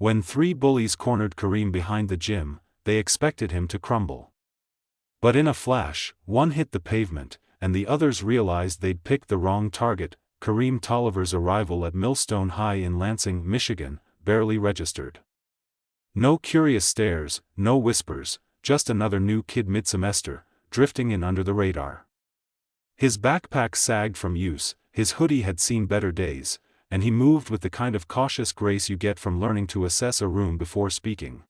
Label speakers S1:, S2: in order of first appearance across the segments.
S1: When three bullies cornered Kareem behind the gym, they expected him to crumble. But in a flash, one hit the pavement, and the others realized they'd picked the wrong target. Kareem Tolliver's arrival at Millstone High in Lansing, Michigan, barely registered. No curious stares, no whispers, just another new kid mid-semester, drifting in under the radar. His backpack sagged from use, his hoodie had seen better days, and he moved with the kind of cautious grace you get from learning to assess a room before speaking.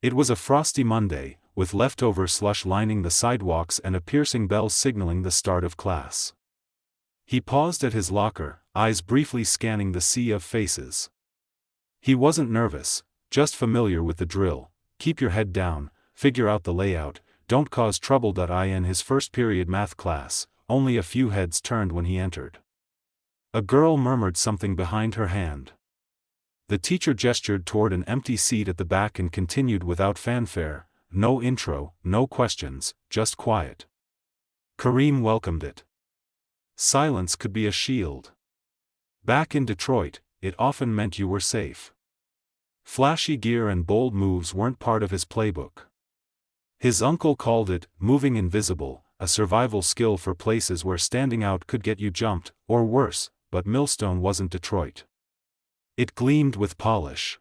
S1: It was a frosty Monday, with leftover slush lining the sidewalks and a piercing bell signaling the start of class. He paused at his locker, eyes briefly scanning the sea of faces. He wasn't nervous, just familiar with the drill: keep your head down, figure out the layout, don't cause trouble. In his first period math class, only a few heads turned when he entered. A girl murmured something behind her hand. The teacher gestured toward an empty seat at the back and continued without fanfare: no intro, no questions, just quiet. Kareem welcomed it. Silence could be a shield. Back in Detroit, it often meant you were safe. Flashy gear and bold moves weren't part of his playbook. His uncle called it moving invisible, a survival skill for places where standing out could get you jumped, or worse, but Millstone wasn't Detroit. It gleamed with polish.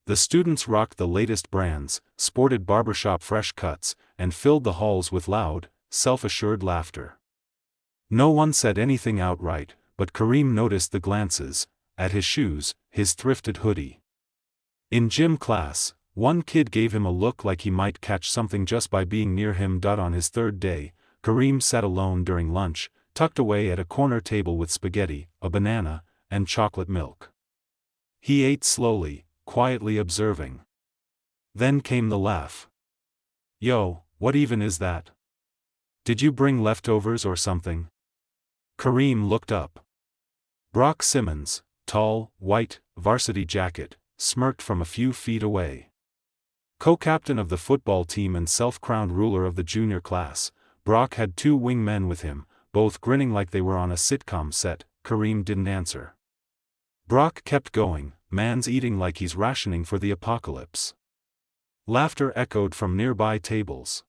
S1: The students rocked the latest brands, sported barbershop fresh cuts, and filled the halls with loud, self-assured laughter. No one said anything outright, but Kareem noticed the glances, at his shoes, his thrifted hoodie. In gym class, one kid gave him a look like he might catch something just by being near him. On his third day, Kareem sat alone during lunch, tucked away at a corner table with spaghetti, a banana, and chocolate milk. He ate slowly, quietly observing. Then came the laugh. "Yo, what even is that? Did you bring leftovers or something?" Kareem looked up. Brock Simmons, tall, white, varsity jacket, smirked from a few feet away. Co-captain of the football team and self-crowned ruler of the junior class, Brock had two wingmen with him, both grinning like they were on a sitcom set. Kareem didn't answer. Brock kept going, "Man's eating like he's rationing for the apocalypse." Laughter echoed from nearby tables.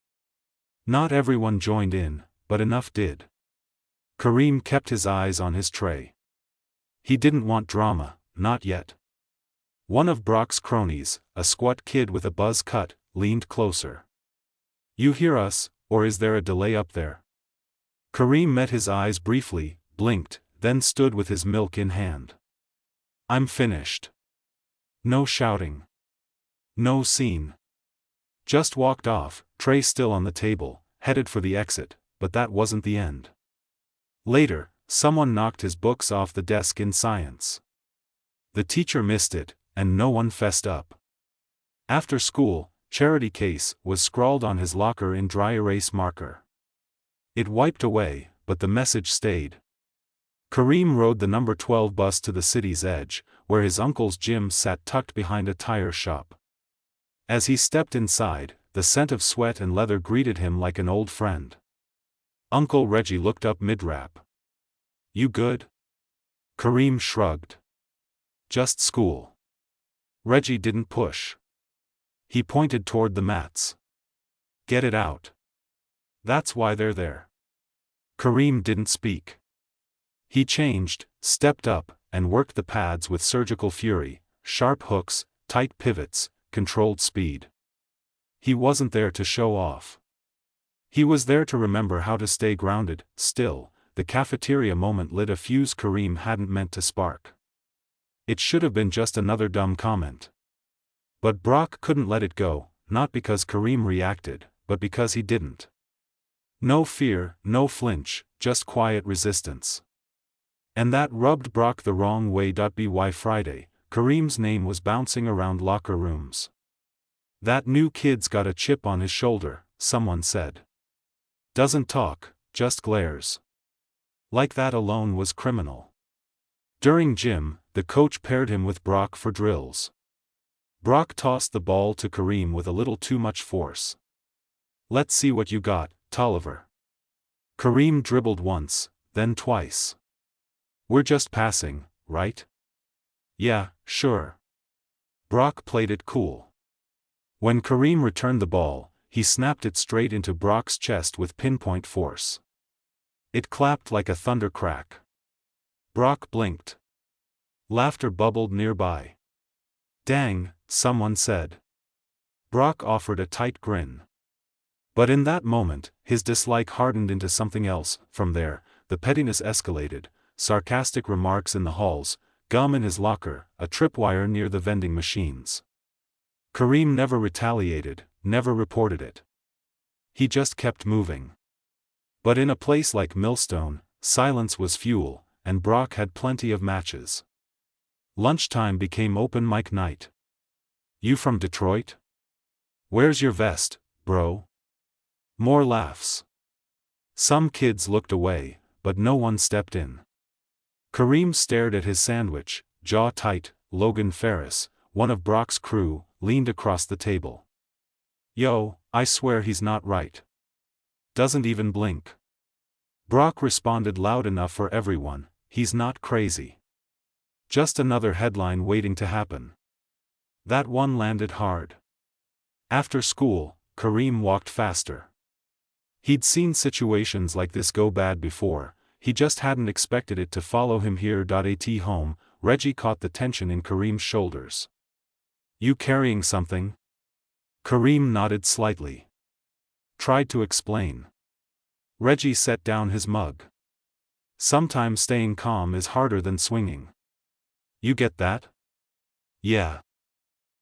S1: Not everyone joined in, but enough did. Kareem kept his eyes on his tray. He didn't want drama, not yet. One of Brock's cronies, a squat kid with a buzz cut, leaned closer. "You hear us, or is there a delay up there?" Kareem met his eyes briefly, blinked, then stood with his milk in hand. "I'm finished." No shouting. No scene. Just walked off, tray still on the table, headed for the exit, but that wasn't the end. Later, someone knocked his books off the desk in science. The teacher missed it, and no one fessed up. After school, "charity case" was scrawled on his locker in dry erase marker. It wiped away, but the message stayed. Kareem rode the number 12 bus to the city's edge, where his uncle's gym sat tucked behind a tire shop. As he stepped inside, the scent of sweat and leather greeted him like an old friend. Uncle Reggie looked up mid-rap. "You good?" Kareem shrugged. "Just school." Reggie didn't push. He pointed toward the mats. "Get it out. That's why they're there." Kareem didn't speak. He changed, stepped up, and worked the pads with surgical fury: sharp hooks, tight pivots, controlled speed. He wasn't there to show off. He was there to remember how to stay grounded. Still, the cafeteria moment lit a fuse Kareem hadn't meant to spark. It should have been just another dumb comment. But Brock couldn't let it go, not because Kareem reacted, but because he didn't. No fear, no flinch, just quiet resistance. And that rubbed Brock the wrong way. By Friday, Kareem's name was bouncing around locker rooms. "That new kid's got a chip on his shoulder," someone said. "Doesn't talk, just glares." Like that alone was criminal. During gym, the coach paired him with Brock for drills. Brock tossed the ball to Kareem with a little too much force. "Let's see what you got, Tolliver." Kareem dribbled once, then twice. "We're just passing, right?" "Yeah, sure." Brock played it cool. When Kareem returned the ball, he snapped it straight into Brock's chest with pinpoint force. It clapped like a thunder crack. Brock blinked. Laughter bubbled nearby. "Dang," someone said. Brock offered a tight grin. But in that moment, his dislike hardened into something else. From there, the pettiness escalated: sarcastic remarks in the halls, gum in his locker, a tripwire near the vending machines. Kareem never retaliated, never reported it. He just kept moving. But in a place like Millstone, silence was fuel, and Brock had plenty of matches. Lunchtime became open mic night. "You from Detroit? Where's your vest, bro?" More laughs. Some kids looked away, but no one stepped in. Kareem stared at his sandwich, jaw tight. Logan Ferris, one of Brock's crew, leaned across the table. "Yo, I swear he's not right. Doesn't even blink." Brock responded loud enough for everyone, "He's not crazy. Just another headline waiting to happen." That one landed hard. After school, Kareem walked faster. He'd seen situations like this go bad before, he just hadn't expected it to follow him here. At home, Reggie caught the tension in Kareem's shoulders. "You carrying something?" Kareem nodded slightly. Tried to explain. Reggie set down his mug. "Sometimes staying calm is harder than swinging. You get that?" "Yeah.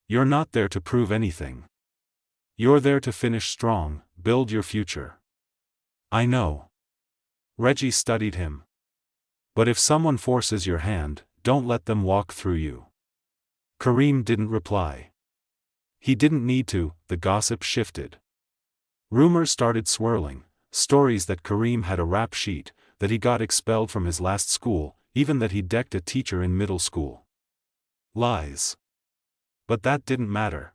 S1: You're not there to prove anything. You're there to finish strong, build your future." "I know." Reggie studied him. "But if someone forces your hand, don't let them walk through you." Kareem didn't reply. He didn't need to. The gossip shifted. Rumors started swirling, stories that Kareem had a rap sheet, that he got expelled from his last school, even that he decked a teacher in middle school. Lies. But that didn't matter.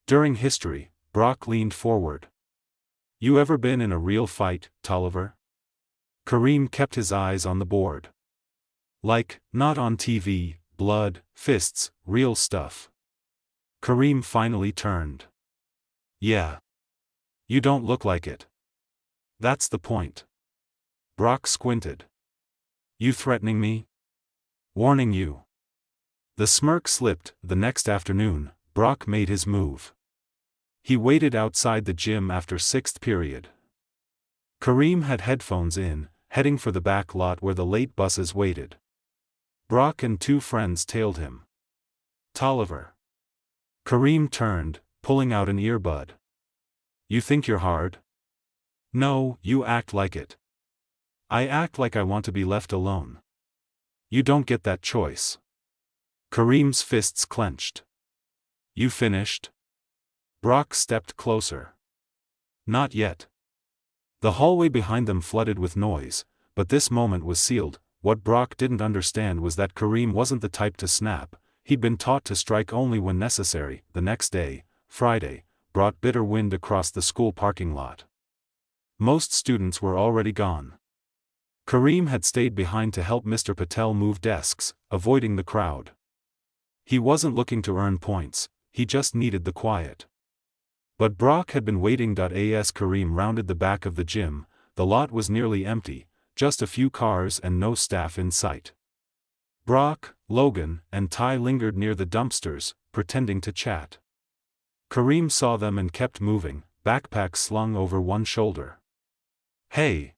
S1: During history, Brock leaned forward. "You ever been in a real fight, Tolliver?" Kareem kept his eyes on the board. "Like, not on TV, blood, fists, real stuff." Kareem finally turned. "Yeah. You don't look like it." "That's the point." Brock squinted. "You threatening me?" "Warning you." The smirk slipped. The next afternoon, Brock made his move. He waited outside the gym after sixth period. Kareem had headphones in, heading for the back lot where the late buses waited. Brock and two friends tailed him. "Tolliver." Kareem turned, pulling out an earbud. "You think you're hard?" "No, you act like it." "I act like I want to be left alone." "You don't get that choice." Kareem's fists clenched. "You finished?" Brock stepped closer. "Not yet." The hallway behind them flooded with noise, but this moment was sealed. What Brock didn't understand was that Kareem wasn't the type to snap. He'd been taught to strike only when necessary. The next day, Friday, brought bitter wind across the school parking lot. Most students were already gone. Kareem had stayed behind to help Mr. Patel move desks, avoiding the crowd. He wasn't looking to earn points, he just needed the quiet. But Brock had been waiting. As Kareem rounded the back of the gym, the lot was nearly empty, just a few cars and no staff in sight. Brock, Logan, and Ty lingered near the dumpsters, pretending to chat. Kareem saw them and kept moving, backpack slung over one shoulder. "Hey!"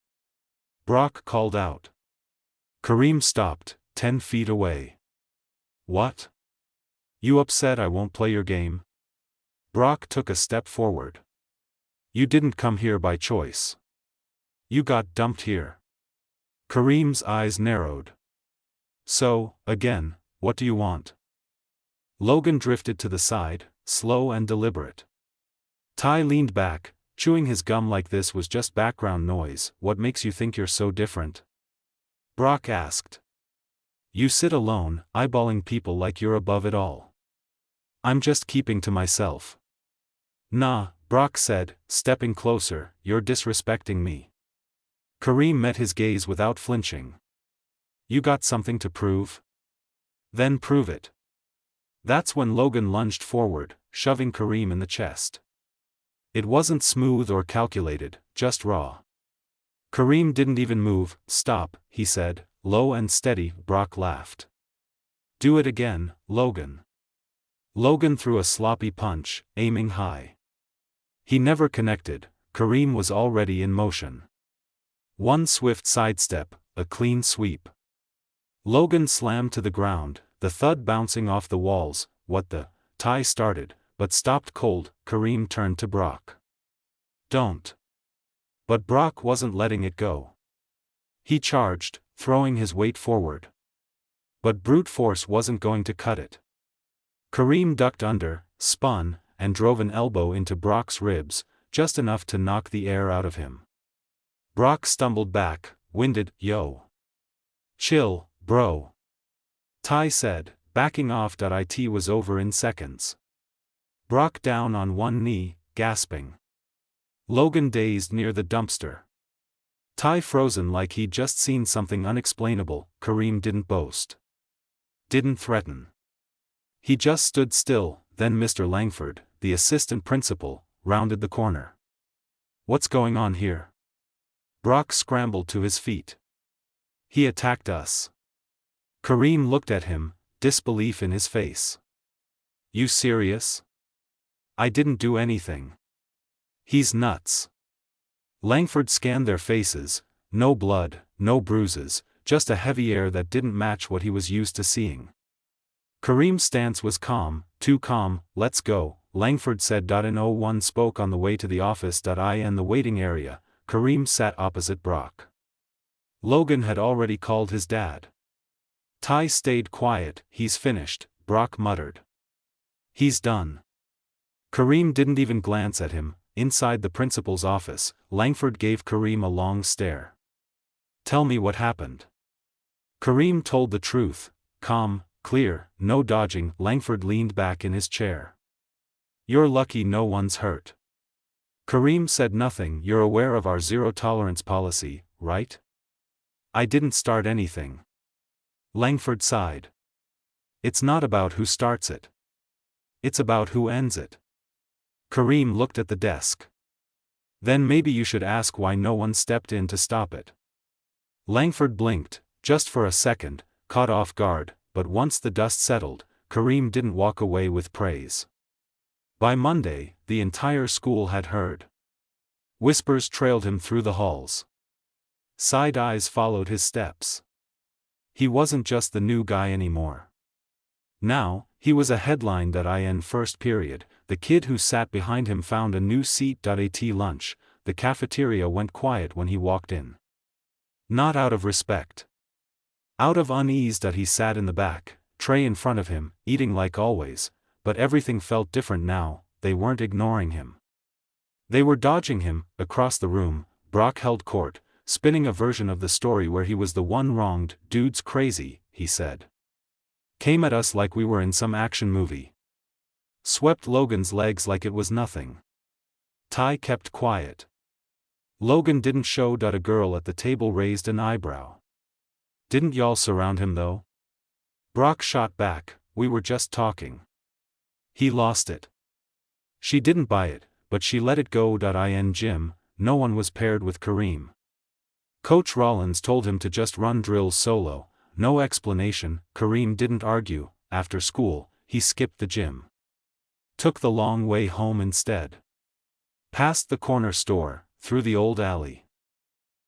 S1: Brock called out. Kareem stopped, 10 feet away. "What? You upset I won't play your game?" Brock took a step forward. "You didn't come here by choice. You got dumped here." Kareem's eyes narrowed. "So, again, what do you want?" Logan drifted to the side, slow and deliberate. Ty leaned back, chewing his gum like this was just background noise. "What makes you think you're so different?" Brock asked. "You sit alone, eyeballing people like you're above it all." "I'm just keeping to myself." "Nah," Brock said, stepping closer, "you're disrespecting me." Kareem met his gaze without flinching. "You got something to prove? Then prove it." That's when Logan lunged forward, shoving Kareem in the chest. It wasn't smooth or calculated, just raw. Kareem didn't even move. "Stop," he said, low and steady. Brock laughed. "Do it again, Logan." Logan threw a sloppy punch, aiming high. He never connected. Kareem was already in motion. One swift sidestep, a clean sweep. Logan slammed to the ground, the thud bouncing off the walls. "What the?" Ty started, but stopped cold. Kareem turned to Brock. "Don't." But Brock wasn't letting it go. He charged, throwing his weight forward. But brute force wasn't going to cut it. Kareem ducked under, spun, and drove an elbow into Brock's ribs, just enough to knock the air out of him. Brock stumbled back, winded. "Yo. Chill, bro," Ty said, backing off. It was over in seconds. Brock down on one knee, gasping. Logan dazed near the dumpster. Ty frozen like he'd just seen something unexplainable. Kareem didn't boast. Didn't threaten. He just stood still. Then Mr. Langford, the assistant principal, rounded the corner. "What's going on here?" Brock scrambled to his feet. "He attacked us." Kareem looked at him, disbelief in his face. "You serious?" "I didn't do anything." "He's nuts." Langford scanned their faces. No blood, no bruises, just a heavy air that didn't match what he was used to seeing. Kareem's stance was calm, too calm. "Let's go," Langford said. No one spoke on the way to the office. In the waiting area, Kareem sat opposite Brock. Logan had already called his dad. Ty stayed quiet. "He's finished," Brock muttered. "He's done." Kareem didn't even glance at him. Inside the principal's office, Langford gave Kareem a long stare. "Tell me what happened." Kareem told the truth, calm, clear, no dodging. Langford leaned back in his chair. "You're lucky no one's hurt." Kareem said nothing. "You're aware of our zero-tolerance policy, right?" "I didn't start anything." Langford sighed. "It's not about who starts it. It's about who ends it." Kareem looked at the desk. "Then maybe you should ask why no one stepped in to stop it." Langford blinked, just for a second, caught off guard, but once the dust settled, Kareem didn't walk away with praise. By Monday, the entire school had heard. Whispers trailed him through the halls. Side eyes followed his steps. He wasn't just the new guy anymore. Now, he was a headline. In first period, the kid who sat behind him found a new seat. At lunch, the cafeteria went quiet when he walked in. Not out of respect. Out of unease. He sat in the back, tray in front of him, eating like always, but everything felt different now. They weren't ignoring him. They were dodging him. Across the room, Brock held court, spinning a version of the story where he was the one wronged. "Dude's crazy," he said. "Came at us like we were in some action movie. Swept Logan's legs like it was nothing." Ty kept quiet. Logan didn't show. A girl at the table raised an eyebrow. "Didn't y'all surround him though?" Brock shot back. "We were just talking." He lost it. She didn't buy it, but she let it go. In gym, no one was paired with Kareem. Coach Rollins told him to just run drills solo, no explanation. Kareem didn't argue. After school, he skipped the gym. Took the long way home instead. Past the corner store, through the old alley.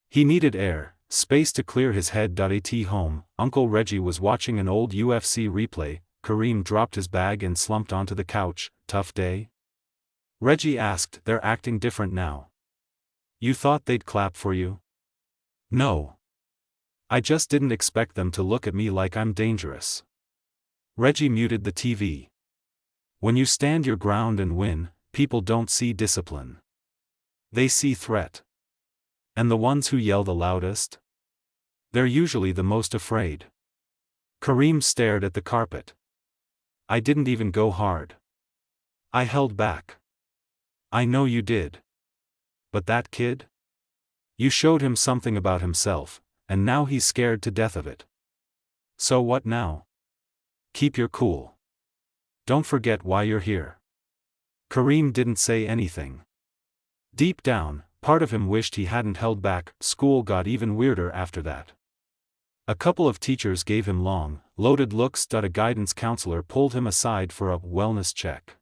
S1: He needed air, space to clear his head. At home, Uncle Reggie was watching an old UFC replay. Kareem dropped his bag and slumped onto the couch. "Tough day?" Reggie asked. "They're acting different now." "You thought they'd clap for you?" "No. I just didn't expect them to look at me like I'm dangerous." Reggie muted the TV. "When you stand your ground and win, people don't see discipline. They see threat. And the ones who yell the loudest? They're usually the most afraid." Kareem stared at the carpet. "I didn't even go hard. I held back." "I know you did. But that kid? You showed him something about himself, and now he's scared to death of it. So what now? Keep your cool." don't forget why you're here." Kareem didn't say anything. Deep down, part of him wished he hadn't held back. School got even weirder after that. A couple of teachers gave him long, loaded looks. A guidance counselor pulled him aside for a wellness check.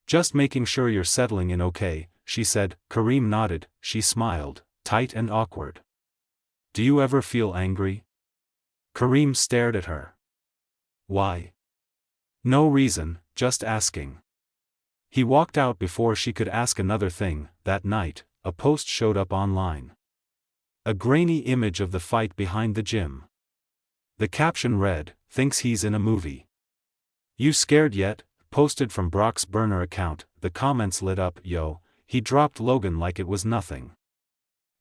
S1: "Just making sure you're settling in okay," she said. Kareem nodded. She smiled, tight and awkward. "Do you ever feel angry?" Kareem stared at her. "Why?" "No reason, just asking." He walked out before she could ask another thing. That night, a post showed up online. A grainy image of the fight behind the gym. The caption read, "Thinks he's in a movie. You scared yet?" Posted from Brock's burner account. The comments lit up. "Yo, he dropped Logan like it was nothing.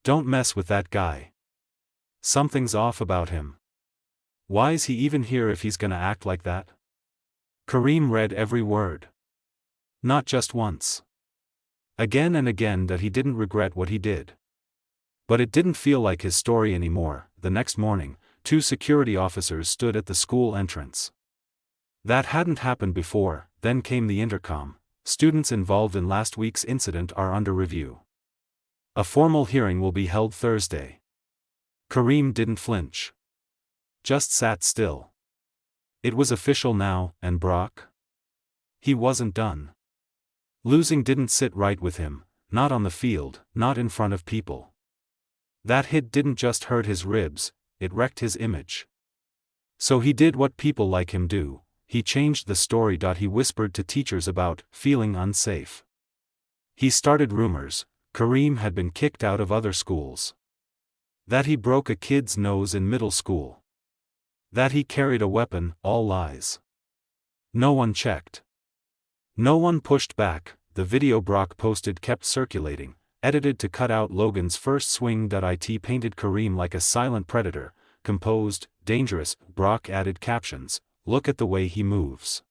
S1: Don't mess with that guy. Something's off about him. Why is he even here if he's gonna act like that?" Kareem read every word. Not just once. Again and again that he didn't regret what he did. But it didn't feel like his story anymore. The next morning, 2 security officers stood at the school entrance. That hadn't happened before. Then came the intercom. "Students involved in last week's incident are under review. A formal hearing will be held Thursday." Kareem didn't flinch. Just sat still. It was official now, and Brock? He wasn't done. Losing didn't sit right with him, not on the field, not in front of people. That hit didn't just hurt his ribs, it wrecked his image. So he did what people like him do. He changed the story. He whispered to teachers about feeling unsafe. He started rumors. Kareem had been kicked out of other schools. That he broke a kid's nose in middle school. That he carried a weapon. All lies. No one checked. No one pushed back. The video Brock posted kept circulating, edited to cut out Logan's first swing. It painted Kareem like a silent predator, composed, dangerous. Brock added captions, "Look at the way he moves.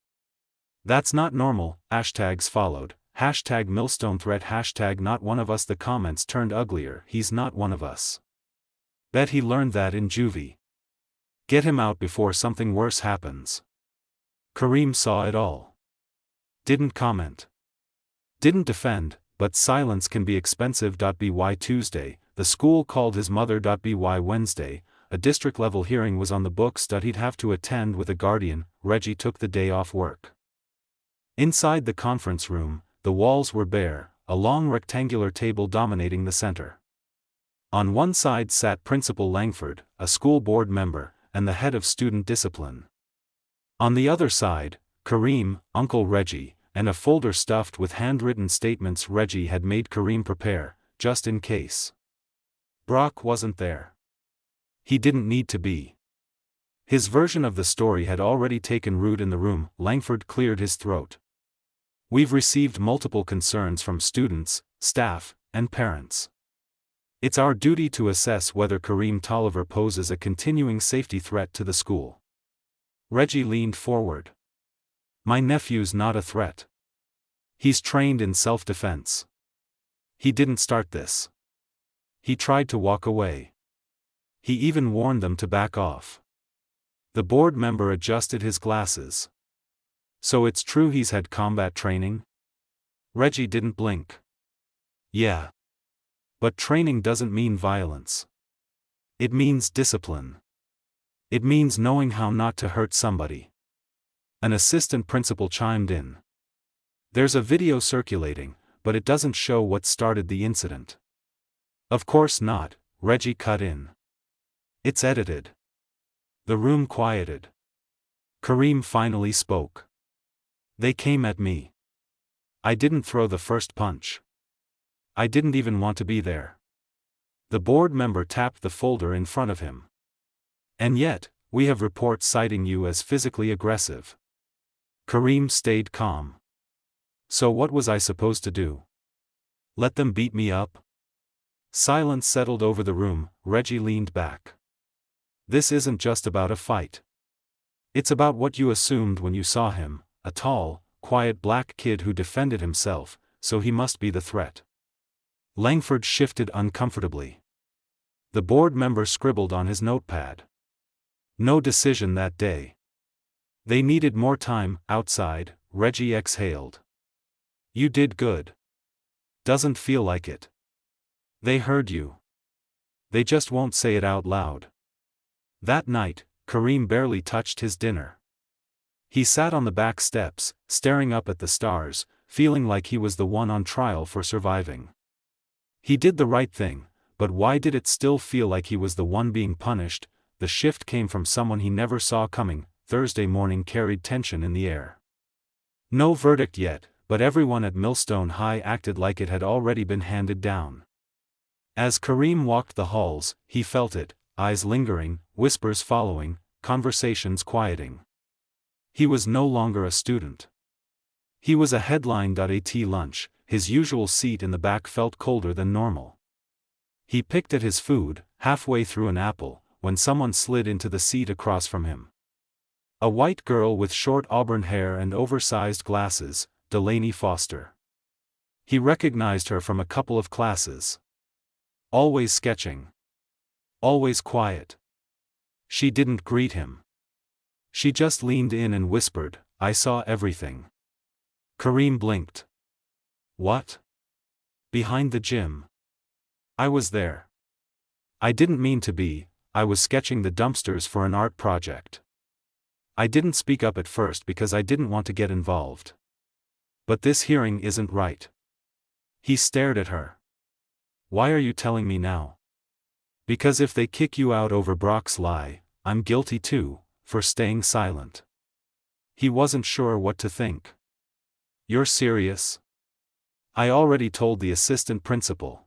S1: That's not normal." Hashtags followed. Hashtag Millstone threat. Hashtag not one of us. The comments turned uglier. "He's not one of us. Bet he learned that in juvie. Get him out before something worse happens." Kareem saw it all. Didn't comment. Didn't defend, but silence can be expensive. By Tuesday, the school called his mother. By Wednesday, a district-level hearing was on the books. He'd have to attend with a guardian. Reggie took the day off work. Inside the conference room, the walls were bare, a long rectangular table dominating the center. On one side sat Principal Langford, a school board member, and the head of student discipline. On the other side, Kareem, Uncle Reggie, and a folder stuffed with handwritten statements Reggie had made Kareem prepare, just in case. Brock wasn't there. He didn't need to be. His version of the story had already taken root in the room. Langford cleared his throat. "We've received multiple concerns from students, staff, and parents. It's our duty to assess whether Kareem Tolliver poses a continuing safety threat to the school." Reggie leaned forward. "My nephew's not a threat. He's trained in self-defense. He didn't start this. He tried to walk away. He even warned them to back off." The board member adjusted his glasses. "So it's true he's had combat training?" Reggie didn't blink. "Yeah. But training doesn't mean violence. It means discipline. It means knowing how not to hurt somebody." An assistant principal chimed in. "There's a video circulating, but it doesn't show what started the incident." "Of course not," Reggie cut in. "It's edited." The room quieted. Kareem finally spoke. "They came at me. I didn't throw the first punch. I didn't even want to be there." The board member tapped the folder in front of him. "And yet, we have reports citing you as physically aggressive." Kareem stayed calm. "So what was I supposed to do? Let them beat me up?" Silence settled over the room. Reggie leaned back. "This isn't just about a fight. It's about what you assumed when you saw him, a tall, quiet black kid who defended himself, so he must be the threat." Langford shifted uncomfortably. The board member scribbled on his notepad. "No decision that day. They needed more time." Outside, Reggie exhaled. You did good. Doesn't feel like it. They heard you. They just won't say it out loud. That night, Kareem barely touched his dinner. He sat on the back steps, staring up at the stars, feeling like he was the one on trial for surviving. He did the right thing, but why did it still feel like he was the one being punished? The shift came from someone he never saw coming. Thursday morning carried tension in the air. No verdict yet, but everyone at Millstone High acted like it had already been handed down. As Kareem walked the halls, he felt it, eyes lingering, whispers following, conversations quieting. He was no longer a student. He was a headline. At lunch, his usual seat in the back felt colder than normal. He picked at his food, halfway through an apple, when someone slid into the seat across from him. A white girl with short auburn hair and oversized glasses, Delaney Foster. He recognized her from a couple of classes. Always sketching. Always quiet. She didn't greet him. She just leaned in and whispered, "I saw everything." Kareem blinked. What? Behind the gym. I was there. I didn't mean to be, I was sketching the dumpsters for an art project. I didn't speak up at first because I didn't want to get involved. But this hearing isn't right. He stared at her. Why are you telling me now? Because if they kick you out over Brock's lie, I'm guilty too, for staying silent. He wasn't sure what to think. You're serious? I already told the assistant principal.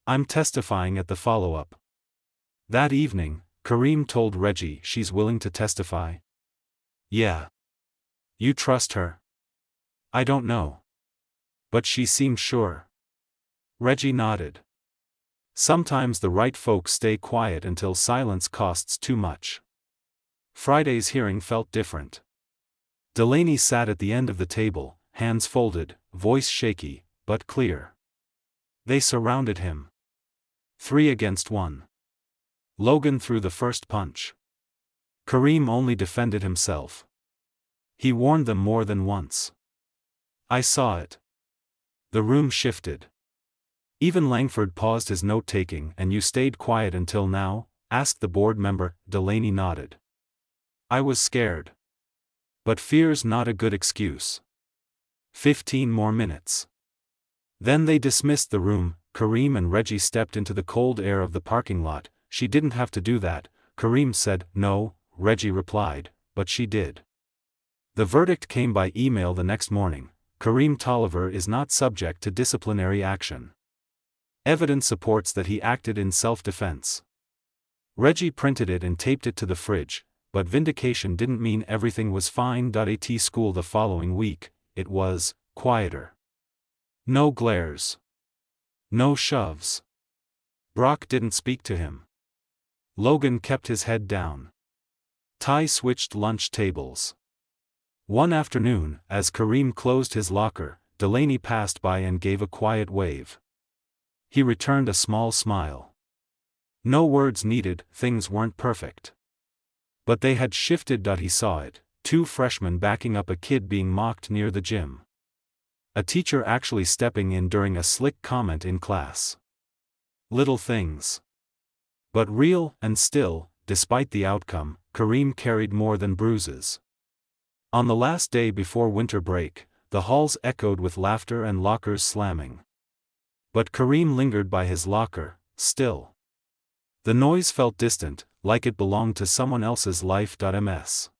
S1: I'm testifying at the follow-up. That evening, Kareem told Reggie she's willing to testify. Yeah. You trust her? I don't know. But she seemed sure. Reggie nodded. Sometimes the right folks stay quiet until silence costs too much. Friday's hearing felt different. Delaney sat at the end of the table, hands folded, voice shaky, but clear. They surrounded him. 3 against 1. Logan threw the first punch. Kareem only defended himself. He warned them more than once. I saw it. The room shifted. Even Langford paused his note-taking. And you stayed quiet until now? Asked the board member. Delaney nodded. I was scared. But fear's not a good excuse. 15 more minutes. Then they dismissed the room. Kareem and Reggie stepped into the cold air of the parking lot. She didn't have to do that, Kareem said. No, Reggie replied, but she did. The verdict came by email the next morning. Kareem Tolliver is not subject to disciplinary action. Evidence supports that he acted in self-defense. Reggie printed it and taped it to the fridge, but vindication didn't mean everything was fine. At school the following week, it was quieter. No glares. No shoves. Brock didn't speak to him. Logan kept his head down. Ty switched lunch tables. One afternoon, as Kareem closed his locker, Delaney passed by and gave a quiet wave. He returned a small smile. No words needed, things weren't perfect. But they had shifted. He saw it, 2 freshmen backing up a kid being mocked near the gym. A teacher actually stepping in during a slick comment in class. Little things. But real, and still, despite the outcome, Kareem carried more than bruises. On the last day before winter break, the halls echoed with laughter and lockers slamming. But Kareem lingered by his locker, still. The noise felt distant, like it belonged to someone else's life. Ms.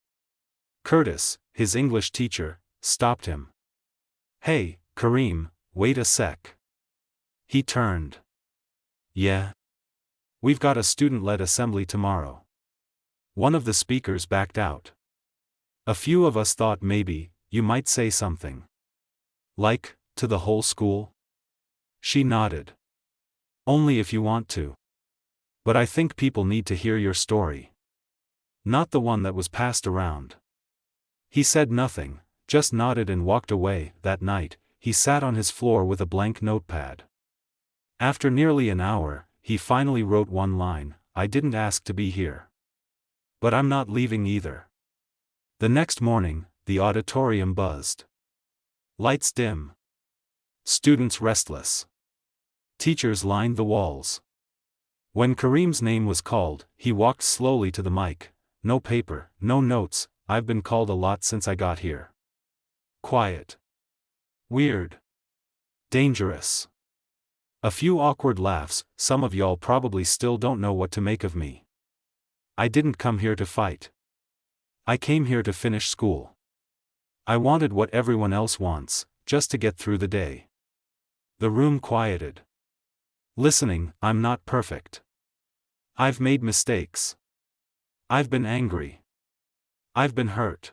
S1: Curtis, his English teacher, stopped him. Hey, Kareem, wait a sec. He turned. Yeah? We've got a student-led assembly tomorrow. One of the speakers backed out. A few of us thought maybe, you might say something. Like, to the whole school? She nodded. Only if you want to. But I think people need to hear your story. Not the one that was passed around. He said nothing, just nodded and walked away. That night, he sat on his floor with a blank notepad. After nearly an hour, he finally wrote one line, I didn't ask to be here. But I'm not leaving either. The next morning, the auditorium buzzed. Lights dim. Students restless. Teachers lined the walls. When Kareem's name was called, he walked slowly to the mic. No paper, no notes, I've been called a lot since I got here. Quiet. Weird. Dangerous. A few awkward laughs, some of y'all probably still don't know what to make of me. I didn't come here to fight. I came here to finish school. I wanted what everyone else wants, just to get through the day. The room quieted. Listening, I'm not perfect. I've made mistakes. I've been angry. I've been hurt.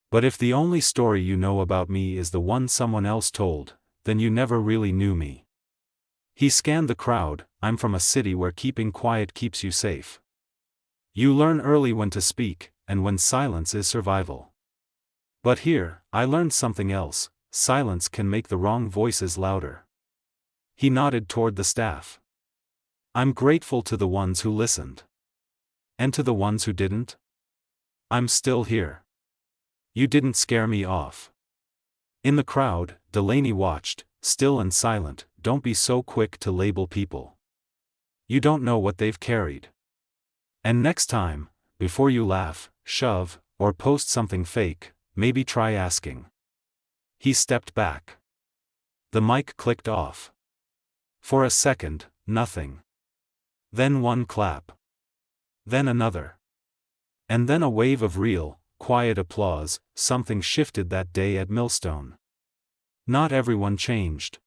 S1: But if the only story you know about me is the one someone else told, then you never really knew me. He scanned the crowd. I'm from a city where keeping quiet keeps you safe. You learn early when to speak, and when silence is survival. But here, I learned something else: silence can make the wrong voices louder. He nodded toward the staff. I'm grateful to the ones who listened. And to the ones who didn't? I'm still here. You didn't scare me off. In the crowd, Delaney watched, still and silent. Don't be so quick to label people. You don't know what they've carried. And next time, before you laugh, shove, or post something fake, maybe try asking. He stepped back. The mic clicked off. For a second, nothing. Then one clap. Then another. And then a wave of real, quiet applause. Something shifted that day at Millstone. Not everyone changed.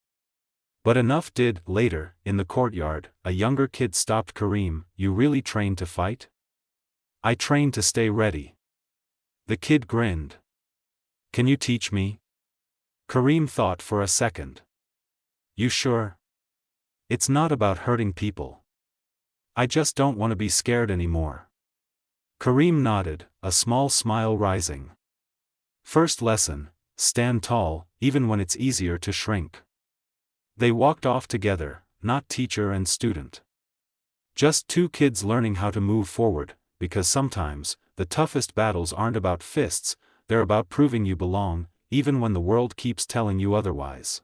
S1: But enough did. Later, in the courtyard, a younger kid stopped Kareem. You really trained to fight? I trained to stay ready. The kid grinned. Can you teach me? Kareem thought for a second. You sure? It's not about hurting people. I just don't want to be scared anymore. Kareem nodded, a small smile rising. First lesson: stand tall, even when it's easier to shrink. They walked off together, not teacher and student. Just two kids learning how to move forward, because sometimes, the toughest battles aren't about fists, they're about proving you belong, even when the world keeps telling you otherwise.